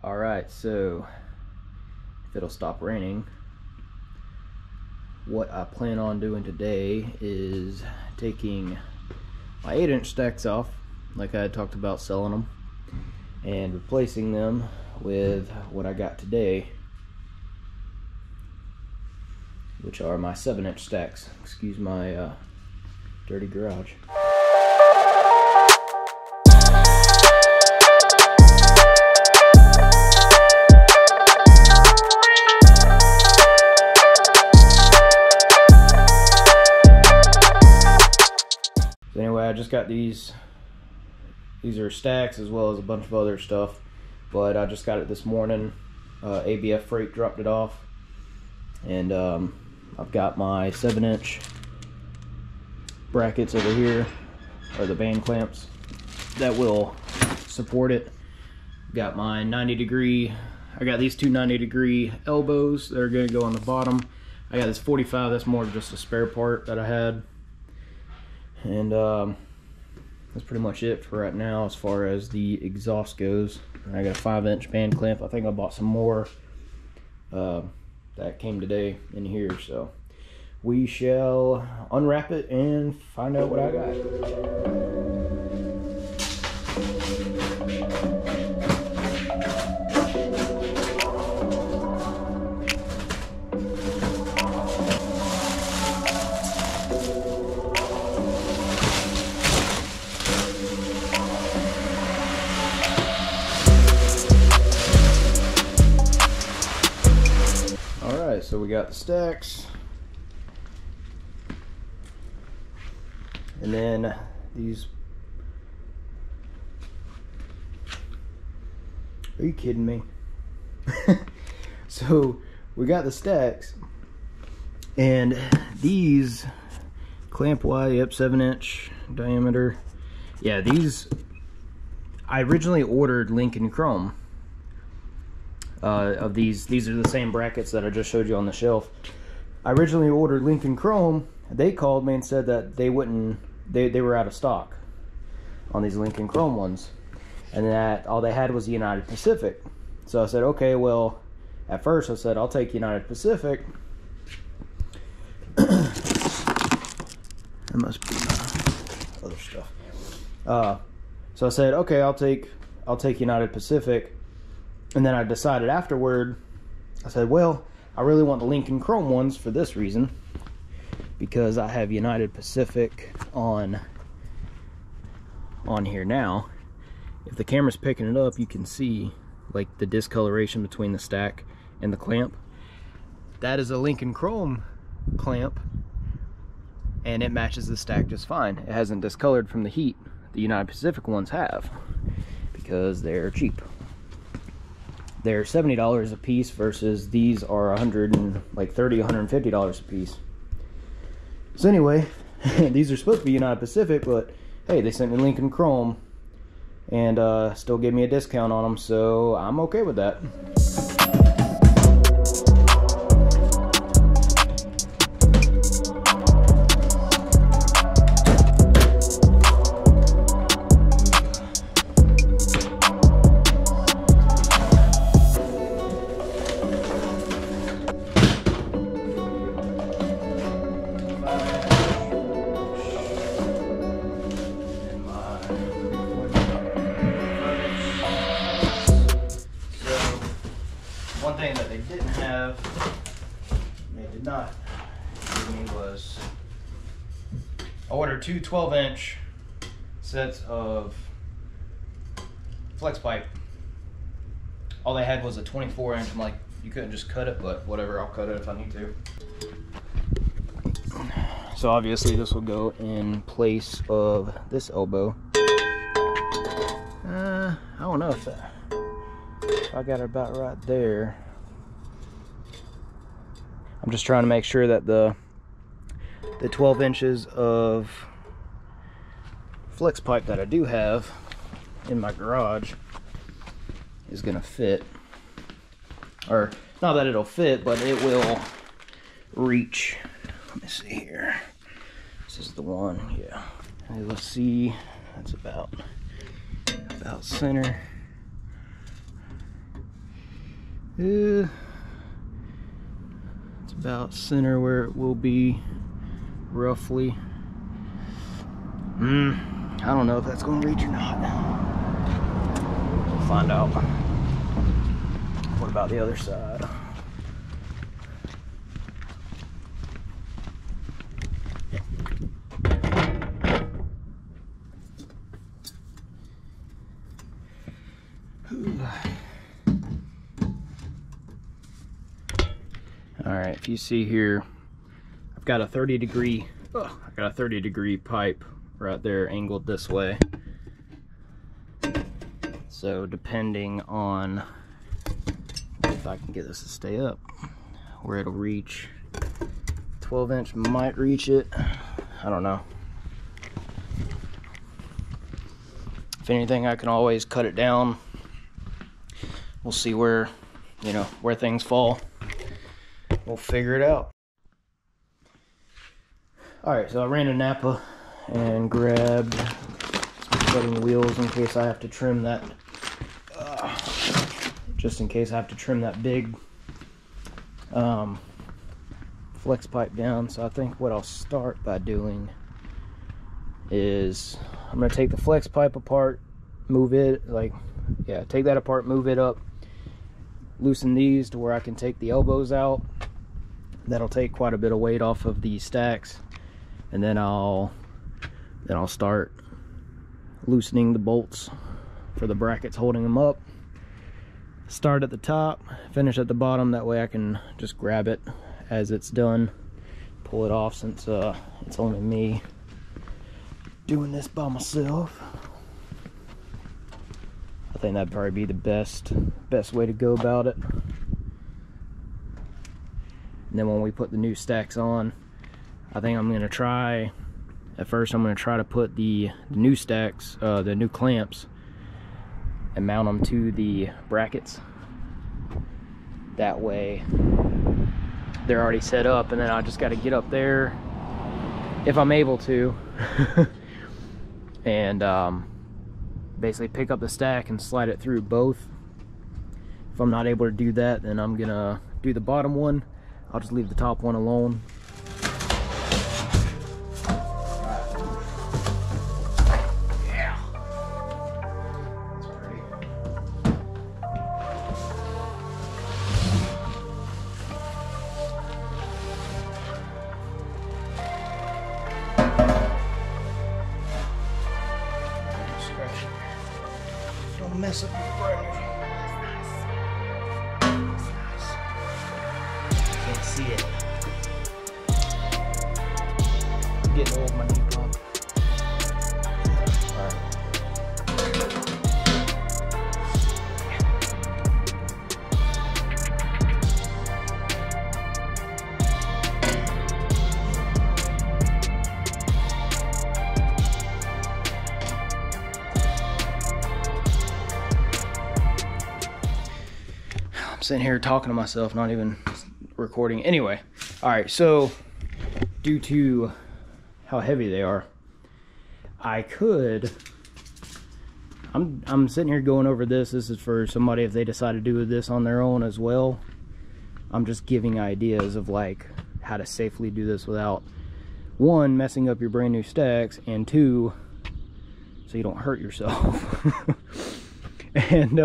Alright, so if it'll stop raining, what I plan on doing today is taking my 8-inch stacks off, like I had talked about selling them, and replacing them with what I got today, which are my 7-inch stacks. Excuse my dirty garage. So anyway, I just got these. These are stacks as well as a bunch of other stuff, but I just got it this morning. ABF Freight dropped it off, and I've got my 7-inch brackets over here, or the band clamps that will support it. Got my 90-degree. I got these two 90-degree elbows that are going to go on the bottom. I got this 45. That's more of just a spare part that I had. And that's pretty much it for right now as far as the exhaust goes. I got a 5-inch band clamp. I think I bought some more that came today in here, so we shall unwrap it and find out what I got. So we got the stacks, and then these. Are you kidding me? So we got the stacks, and these clamp wide, yep, 7-inch diameter. Yeah, these I originally ordered Lincoln Chrome. Of these are the same brackets that I just showed you on the shelf. I originally ordered Lincoln Chrome. They called me and said that they wouldn't, they were out of stock on these Lincoln Chrome ones, and that all they had was United Pacific. So I said, okay, well, at first I said I'll take United Pacific. That must be my other stuff. So I said, okay, I'll take United Pacific. And then I decided afterward, I said, well, I really want the Lincoln Chrome ones for this reason, because I have United Pacific on here now. If the camera's picking it up, you can see like the discoloration between the stack and the clamp. That is a Lincoln Chrome clamp, and it matches the stack just fine. It hasn't discolored from the heat. The United Pacific ones have, because they're cheap. They're $70 a piece versus these are $130, $150 a piece. So anyway, these are supposed to be United Pacific, but hey, they sent me Lincoln Chrome and still gave me a discount on them, so I'm okay with that. One thing that they didn't have, they did not give me, was I ordered two 12-inch sets of flex pipe. All they had was a 24-inch. I'm like, you couldn't just cut it, but whatever, I'll cut it if I need to. So obviously this will go in place of this elbow. I don't know if I got it about right there. I'm just trying to make sure that the 12 inches of flex pipe that I do have in my garage is gonna fit. Or not that it'll fit, but it will reach. Let me see here. This is the one, yeah. And let's see, that's about center. It's about center where it will be, roughly. I don't know if that's going to reach or not. We'll find out. What about the other side? Alright, if you see here, I've got a 30-degree pipe right there angled this way. So depending on if I can get this to stay up, where it'll reach, 12-inch might reach it. I don't know. If anything, I can always cut it down. We'll see where, you know, where things fall. We'll figure it out. Alright, so I ran to Napa and grabbed some cutting wheels in case I have to trim that, just in case I have to trim that big flex pipe down. So I think what I'll start by doing is I'm going to take the flex pipe apart, move it, take that apart, move it up, loosen these to where I can take the elbows out. That'll take quite a bit of weight off of these stacks, and then I'll start loosening the bolts for the brackets holding them up. Start at the top, finish at the bottom, that way I can just grab it as it's done, pull it off, since it's only me doing this by myself. I think that'd probably be the best way to go about it. And then when we put the new stacks on, I think I'm gonna try, at first I'm gonna try to put the new stacks, the new clamps, and mount them to the brackets. That way they're already set up, and then I just got to get up there, if I'm able to, and basically pick up the stack and slide it through both. If I'm not able to do that, then I'm gonna do the bottom one. I'll just leave the top one alone. Yeah. That's pretty. Scratch it. Don't mess up the brand. See it. I'm getting old, my knee pump. Alright. I'm sitting here talking to myself, not even recording. Anyway, all right, so due to how heavy they are, I'm sitting here going over this. This is for somebody if they decide to do this on their own as well. I'm just giving ideas of like how to safely do this without, one, messing up your brand new stacks, and two, so you don't hurt yourself. And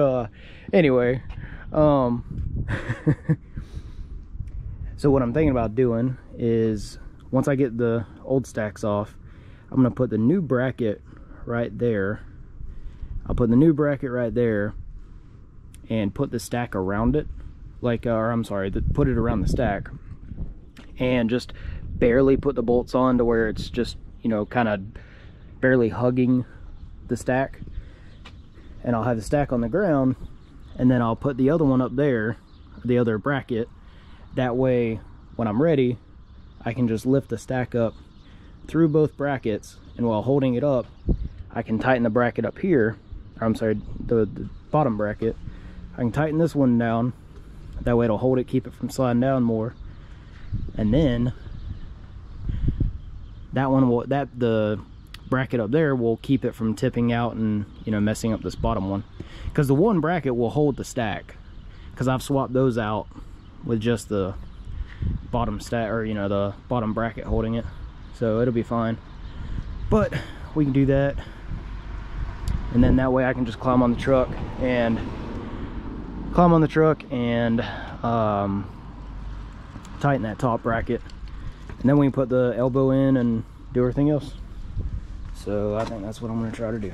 anyway, so what I'm thinking about doing is, once I get the old stacks off, I'm going to put the new bracket right there. I'll put the new bracket right there and put the stack around it, put it around the stack, and just barely put the bolts on to where it's just, you know, kind of barely hugging the stack. And I'll have the stack on the ground, and then I'll put the other one up there, the other bracket. That way, when I'm ready, I can just lift the stack up through both brackets, and while holding it up, I can tighten the bracket up here, or I'm sorry, the bottom bracket. I can tighten this one down, that way it'll hold it, keep it from sliding down more, and then that one will, the bracket up there will keep it from tipping out and, you know, messing up this bottom one, because the one bracket will hold the stack, because I've swapped those out with just the bottom stack, or you know, the bottom bracket holding it, so it'll be fine. But we can do that, and then that way I can just climb on the truck and tighten that top bracket, and then we can put the elbow in and do everything else. So I think that's what I'm going to try to do.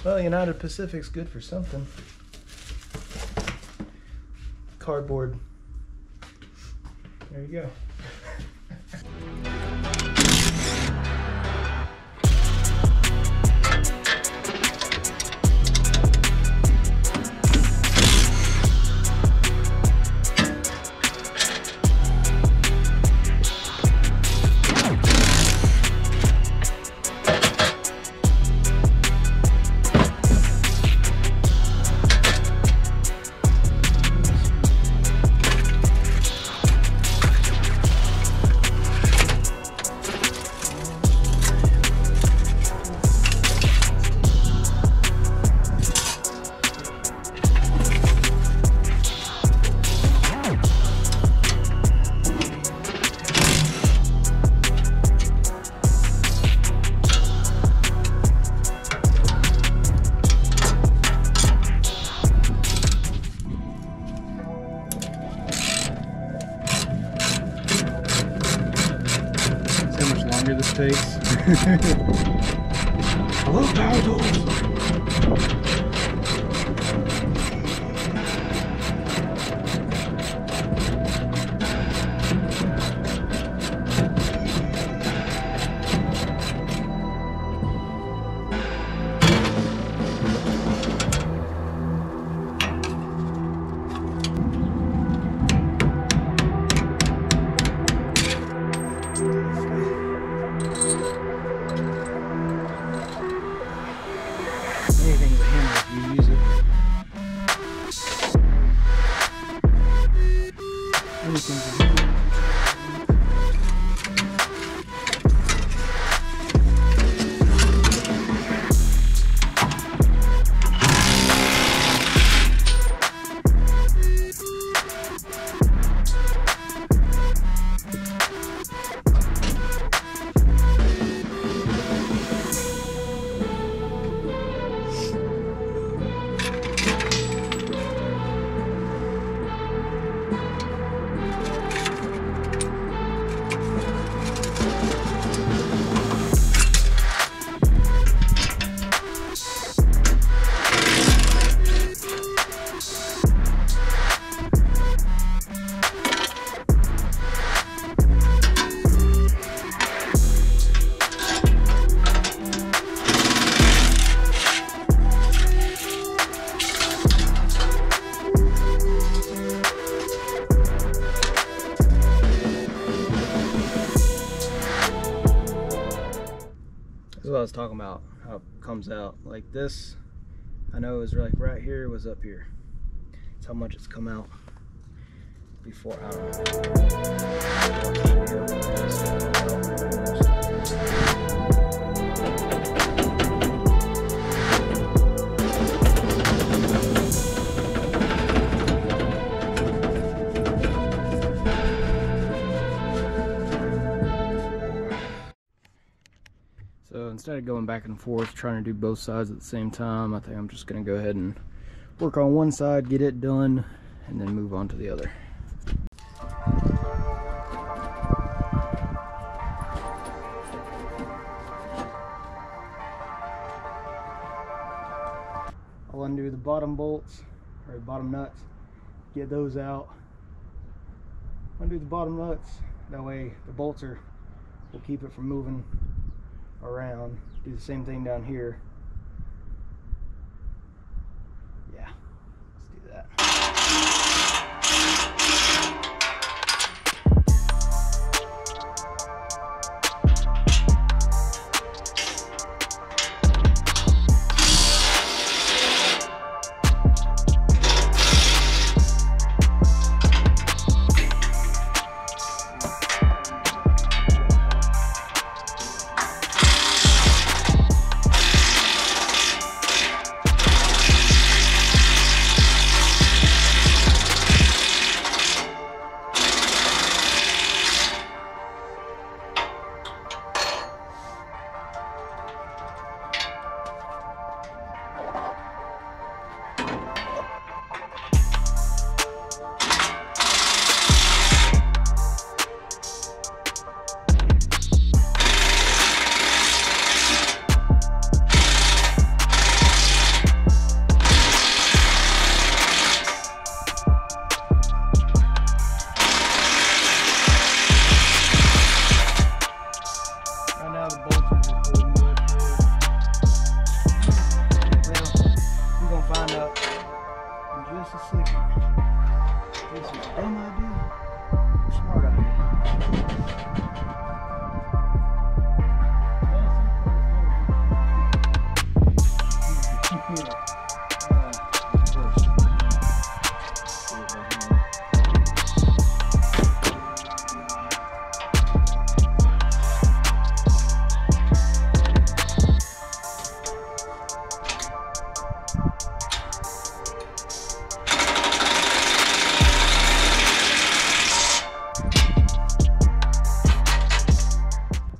Well, United Pacific's good for something. Cardboard. There you go. This takes. I love power tools. Anything's a hammer if you use it. Anything's a hammer. This is what I was talking about, how it comes out like this. I know it was like right here, it was up here. That's how much it's come out before. I So instead of going back and forth trying to do both sides at the same time, I think I'm just going to go ahead and work on one side, get it done, and then move on to the other. I'll undo the bottom bolts, or bottom nuts, get those out, undo the bottom nuts, that way the bolts will keep it from moving around. Do the same thing down here. Yeah, let's do that.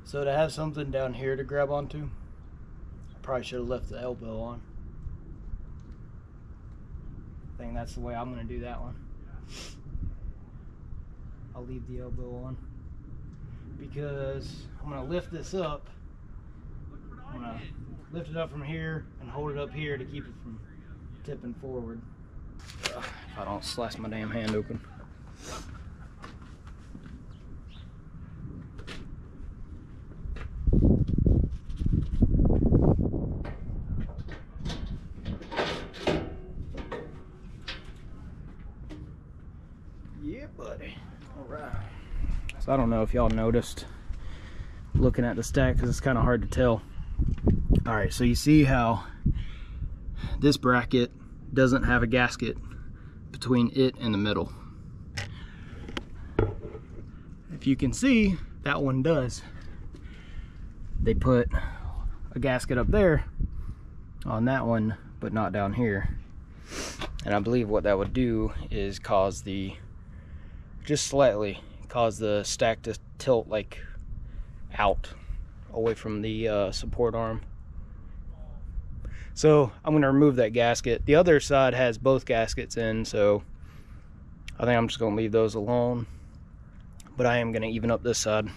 So to have something down here to grab onto, I probably should have left the elbow on. I think that's the way I'm going to do that one. I'll leave the elbow on because I'm going to lift this up. I'm going to lift it up from here and hold it up here to keep it from tipping forward. If I don't slice my damn hand open. Yeah, buddy. All right. So I don't know if y'all noticed looking at the stack because it's kind of hard to tell. All right, so you see how this bracket doesn't have a gasket between it and the middle. If you can see, that one does. They put a gasket up there on that one, but not down here. And I believe what that would do is cause just slightly cause the stack to tilt like out away from the support arm. So I'm going to remove that gasket. The other side has both gaskets in, so I think I'm just going to leave those alone. But I am going to even up this side.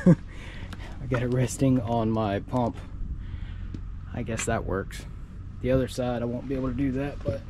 I got it resting on my pump. I guess that works. The other side I won't be able to do that, but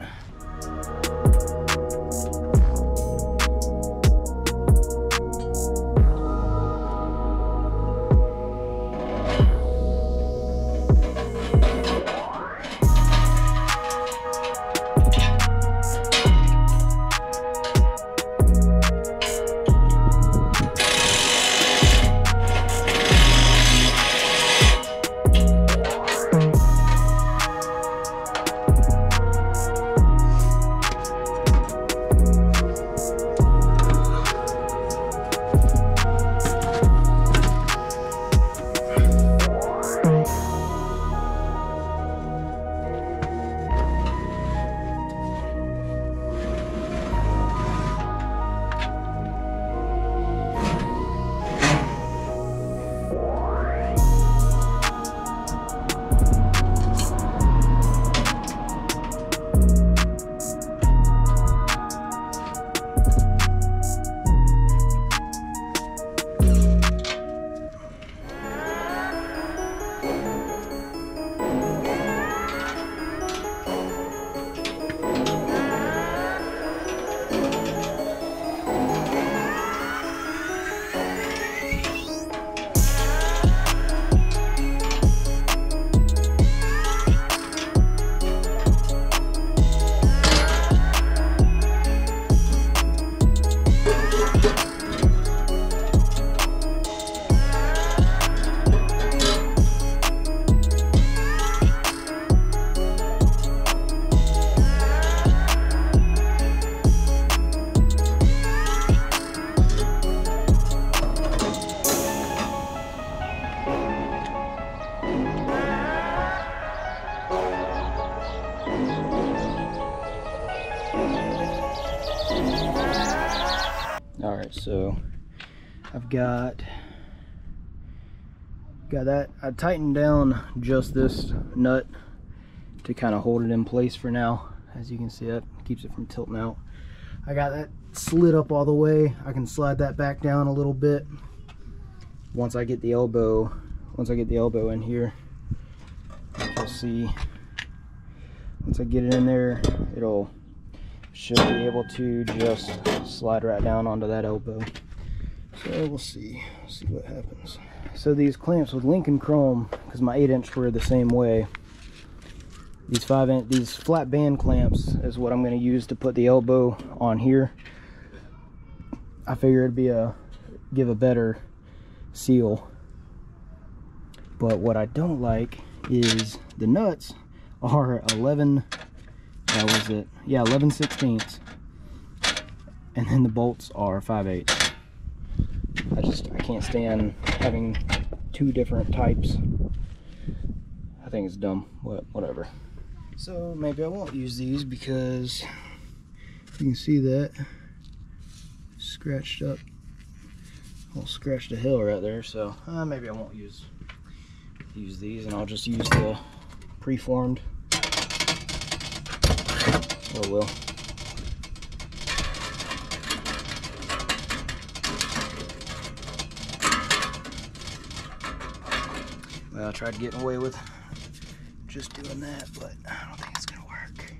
alright, so I've got that. I tightened down just this nut to kind of hold it in place for now. As you can see, that keeps it from tilting out. I got that slid up all the way. I can slide that back down a little bit once I get the elbow in here. You'll see once I get it in there, should be able to just slide right down onto that elbow. So we'll see what happens. So these clamps with Lincoln Chrome, because my 8-inch were the same way, these flat band clamps is what I'm going to use to put the elbow on here. I figure it'd give a better seal. But what I don't like is the nuts are 11/16, and then the bolts are 5/8. I can't stand having two different types. I think it's dumb, but whatever. So maybe I won't use these because you can see that scratched up, well, scratched to hell right there. So maybe I won't use these, and I'll just use the preformed. Oh well. Well, I tried getting away with just doing that, but I don't think it's gonna work.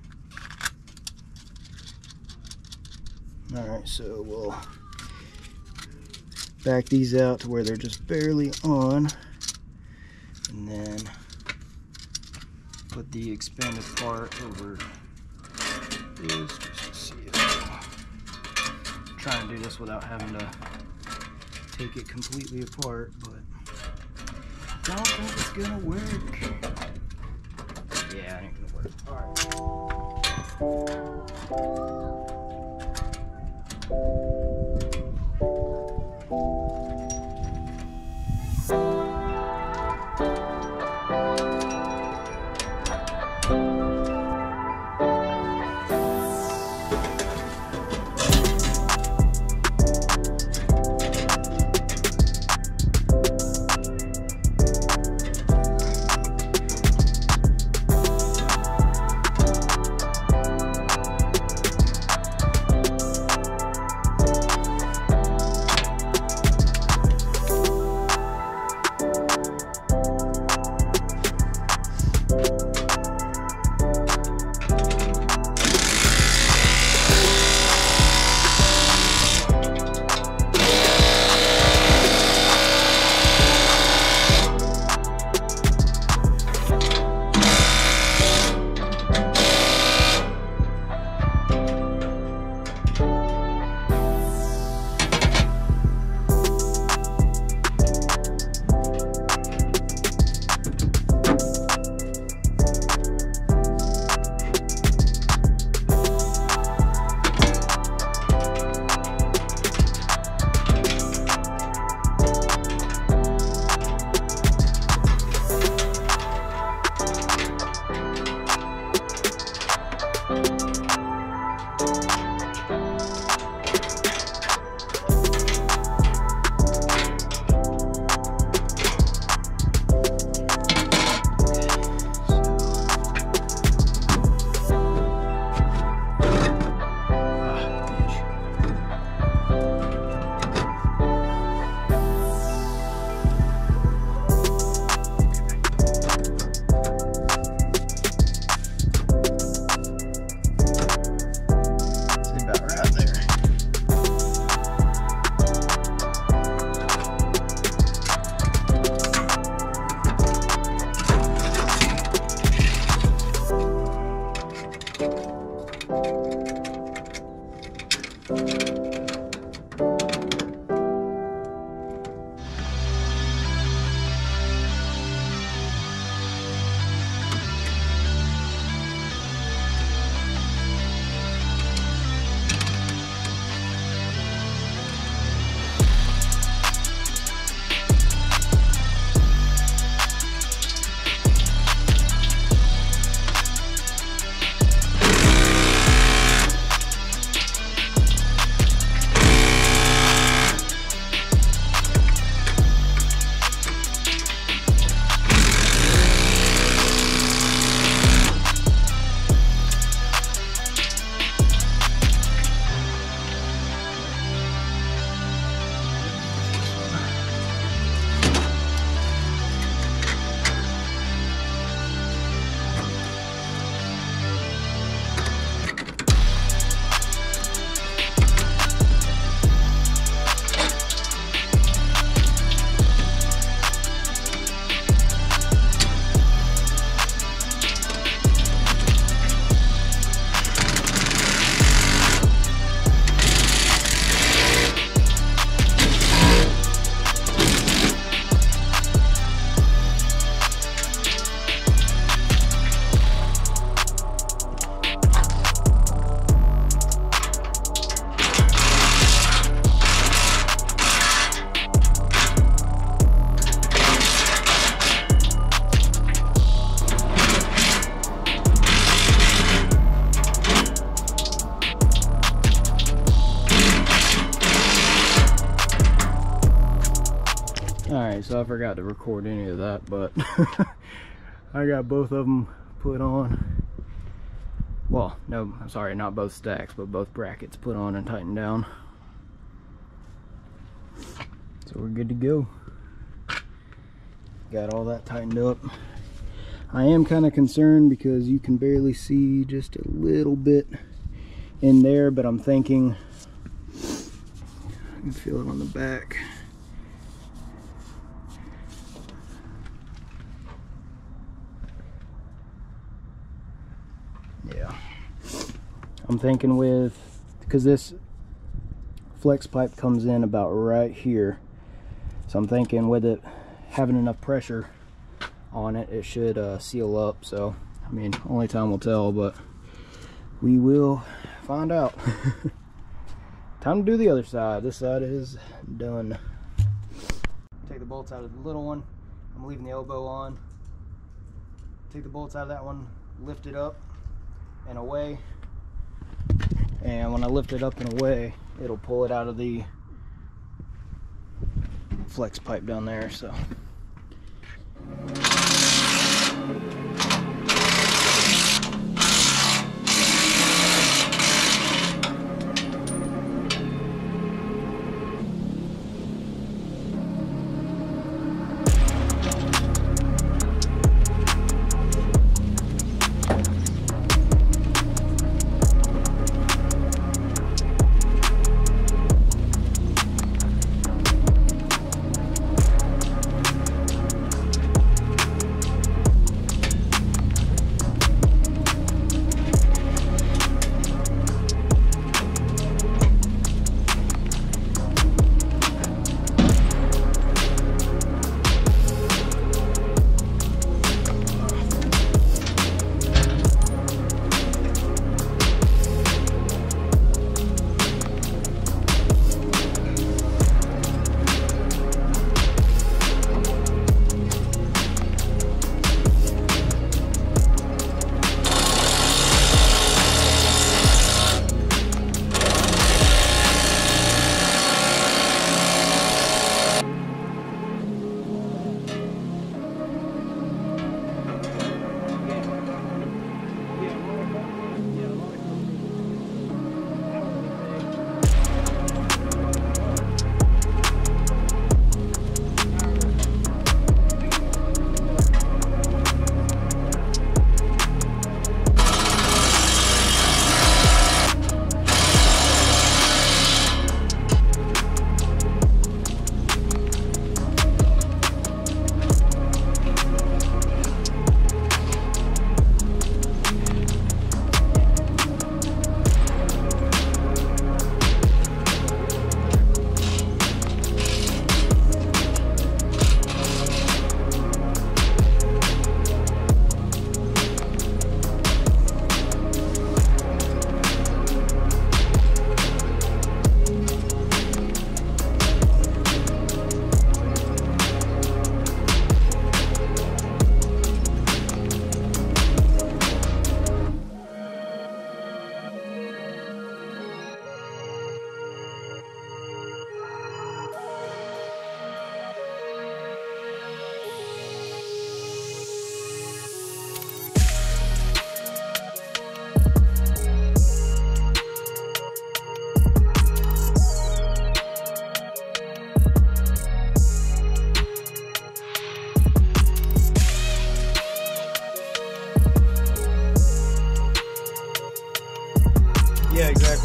Alright, so we'll back these out to where they're just barely on, and then put the expanded part over this just to see it. I'm trying to do this without having to take it completely apart, but I don't think it's gonna work. Yeah, it ain't gonna work. Alright, so I forgot to record any of that, but I got both of them put on. Well, no, I'm sorry, not both stacks, but both brackets put on and tightened down. So we're good to go. Got all that tightened up. I am kind of concerned because you can barely see just a little bit in there, but I'm thinking, I can feel it on the back. Yeah, I'm thinking because this flex pipe comes in about right here, so I'm thinking with it having enough pressure on it, it should seal up. So I mean, only time will tell, but we will find out. Time to do the other side. This side is done. Take the bolts out of the little one. I'm leaving the elbow on. Take the bolts out of that one, lift it up and away, and when I lift it up and away, it'll pull it out of the flex pipe down there. So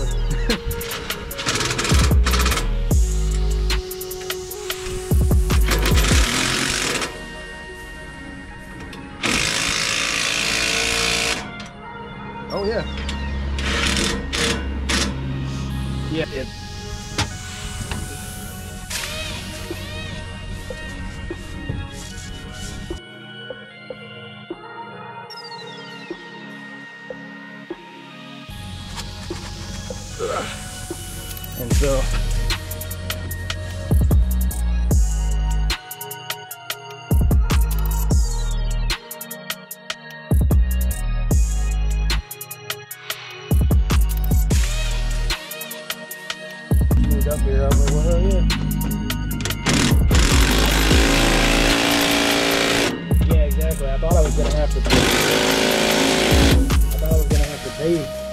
exactly. Oh yeah. Yeah, it. And so moved up here, I was like, well, hell yeah. Yeah, exactly. I thought I was gonna have to pay